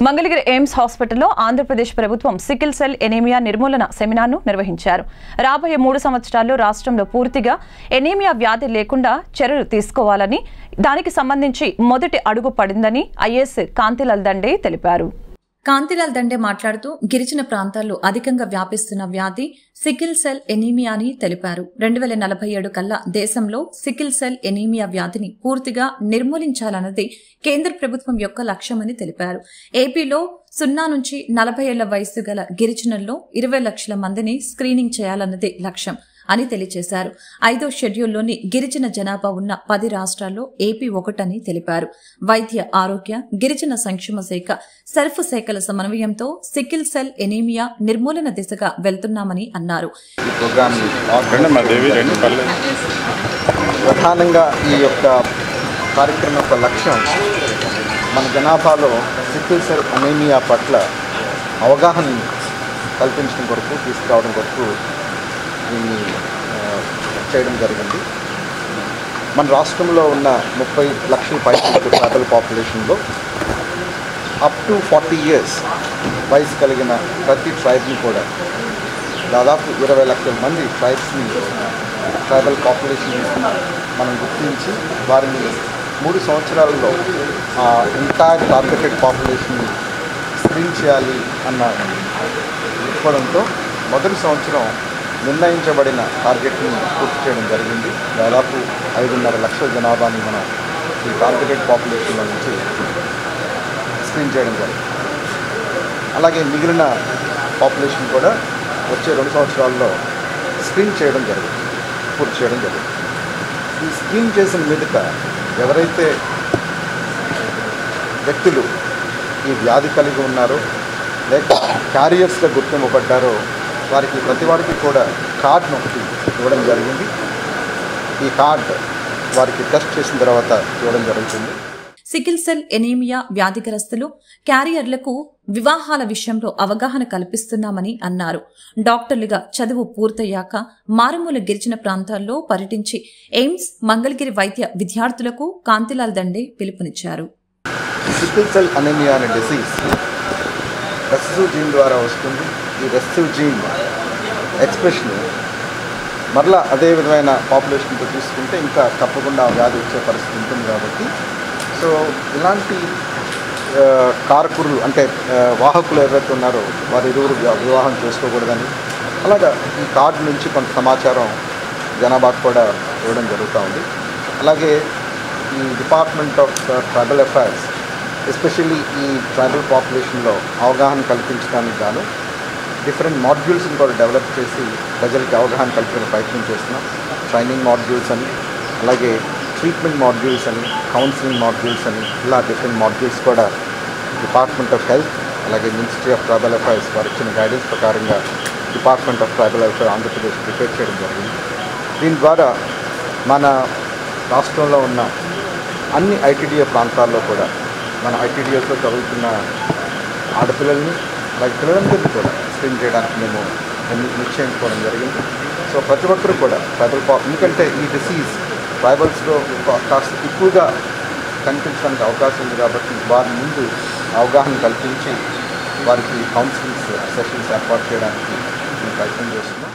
Mangalagiri AIIMS హాస్పిటల్లో ఆంధ్రప్రదేశ్ ప్రభుత్వం sickle cell anaemia నిర్మూలన సెమినార్ను నిర్వహించారు. రాబోయే 3 సంవత్సరాల్లో రాష్ట్రంలో పూర్తిగా ఎనీమియా వ్యాధి లేకుండా చర్యలు తీసుకోవాలని, దానికి సంబంధించి మొదటి అడుగు పడిందని ఐఏఎస్ కాంతిలాల్ దండే తెలిపారు. కాంతిలాల్ దండే మాట్లాడుతూ గిరిజన ప్రాంతాల్లో అధికంగా వ్యాపిస్తున్న వ్యాధి సికిల్ సెల్ ఎనీమియా అని తెలిపారు. 2047 కల్లా దేశంలో సికిల్ సెల్ ఎనీమియా వ్యాధిని పూర్తిగా నిర్మూలించాలన్నది కేంద్ర ప్రభుత్వం యొక్క లక్ష్యమని తెలిపారు. ఏపీలో 0 నుంచి 40 ఏళ్ల వయసు గల గిరిజనుల్లో 20 లక్షల మందిని స్క్రీనింగ్ చేయాలన్నది లక్ష్యం అని తెలియజేశారు. 5వ షెడ్యూల్లోని గిరిజన జనాభా ఉన్న 10 రాష్ట్రాల్లో ఏపీ ఒకటని తెలిపారు. వైద్య ఆరోగ్య గిరిజన సంక్షేమ శాఖ సర్ఫ్ శాఖల సమన్వయంతో సికిల్ సెల్ ఎనీమియా నిర్మూలన దిశగా వెళ్తున్నామని అన్నారు. ప్రధానంగా ఈ యొక్క కార్యక్రమం యొక్క లక్ష్యం మన జనాభాలో సికిల్ సెల్ ఎనీమియా పట్ల అవగాహన కల్పించడం కొరకు, తీసుకురావడం కొరకు దీన్ని చేయడం జరిగింది. మన రాష్ట్రంలో ఉన్న 30 లక్షల పైకి ట్రైబల్ పాపులేషన్లో అప్ టు 40 ఇయర్స్ వయసు కలిగిన ప్రతి ట్రైబ్ని కూడా దాదాపు 20 లక్షల మంది ట్రైబ్స్ని, ట్రైబల్ పాపులేషన్ మనం గుర్తించి వారిని 3 సంవత్సరాలలో ఎంటైర్ టార్గెటెడ్ పాపులేషన్ని స్క్రీన్ చేయాలి అన్న దృక్పథంతో మొదటి సంవత్సరం నిర్ణయించబడిన టార్గెట్ని పూర్తి చేయడం జరిగింది. దాదాపు 5.5 లక్షల జనాభాని మనం ఈ టార్గెటెడ్ పాపులేషన్లో నుంచి స్క్రీన్ చేయడం జరిగింది. అలాగే మిగిలిన పాపులేషన్ కూడా వచ్చే 2 సంవత్సరాల్లో స్క్రీన్ చేయడం జరిగింది, పూర్తి చేయడం జరిగింది. ఈ స్క్రీన్ చేసిన మీదట ఎవరైతే వ్యక్తులు ఈ వ్యాధి కలిగి ఉన్నారో లేక క్యారియర్స్గా గుర్తింపబడ్డారో వారికి ప్రతి వారికి కూడా కార్డును ఒకటి ఇవ్వడం జరిగింది. ఈ కార్డు వారికి టెస్ట్ చేసిన తర్వాత ఇవ్వడం జరుగుతుంది. సికిల్ సెల్ ఎనీమియా వ్యాధిగ్రస్తులు, క్యారియర్లకు వివాహాల విషయంలో అవగాహన కల్పిస్తున్నామని అన్నారు. డాక్టర్లుగా చదువు పూర్తయ్యాక మారుమూల గిరిజన ప్రాంతాల్లో పర్యటించి ఎయిమ్స్, మంగళగిరి వైద్య విద్యార్థులకు కాంతిలాల్ దండే పిలుపునిచ్చారు. సికిల్ సెల్ ఎనీమియా అనే డిసీజ్ రెసెసివ్ జీన్ ద్వారా వస్తుంది. ఈ రెసెసివ్ జీన్ ఎక్స్ప్రెషన్ మరలా అదే విధమైన పాపులేషన్తో తీసుకుంటే ఇంకా తప్పకుండా వ్యాధి వచ్చే పరిస్థితి ఉంటుంది. కాబట్టి సో ఇలాంటి కారకులు అంటే వాహకులు ఎవరైతే ఉన్నారో వారి ఇరువురు వివాహం చేసుకోకూడదని, అలాగా ఈ కార్డు నుంచి కొంత సమాచారం జనాభాకు కూడా ఇవ్వడం జరుగుతూ ఉంది. అలాగే ఈ department of tribal affairs especially ఈ ట్రైబల్ పాపులేషన్లో అవగాహన కల్పించడానికి గాను డిఫరెంట్ మాడ్యూల్స్ని కూడా డెవలప్ చేసి ప్రజలకి అవగాహన కల్పించే ప్రయత్నం చేస్తున్నాం. ట్రైనింగ్ మాడ్యూల్స్ అని, అలాగే ట్రీట్మెంట్ మాడ్యూల్స్ అని, కౌన్సిలింగ్ మాడ్యూల్స్ అని, ఇలా డిఫరెంట్ మాడ్యూల్స్ కూడా డిపార్ట్మెంట్ ఆఫ్ హెల్త్ అలాగే మినిస్ట్రీ ఆఫ్ ట్రైబల్ అఫైర్స్ వారు ఇచ్చిన గైడెన్స్ ప్రకారంగా department of tribal affairs Andhra Pradesh prepare చేయడం జరిగింది. దీని ద్వారా మన రాష్ట్రంలో ఉన్న అన్ని ఐటీడీఏ ప్రాంతాల్లో కూడా మన ఐటీడీఏస్లో చదువుతున్న ఆడపిల్లల్ని అలాగే పిల్లలందరినీ కూడా స్క్రీన్ చేయడానికి మేము నిశ్చయించుకోవడం జరిగింది. సో ప్రతి ఒక్కరూ కూడా ట్రైబల్ ఎందుకంటే ఈ డిసీజ్ ట్రైబల్స్లో కాస్త ఎక్కువగా కనిపించడానికి అవకాశం ఉంది. కాబట్టి వారి ముందు అవగాహన కల్పించి వారికి కౌన్సిలింగ్ సెషన్స్ ఏర్పాటు చేయడానికి మేము ప్రయత్నం చేస్తున్నాం.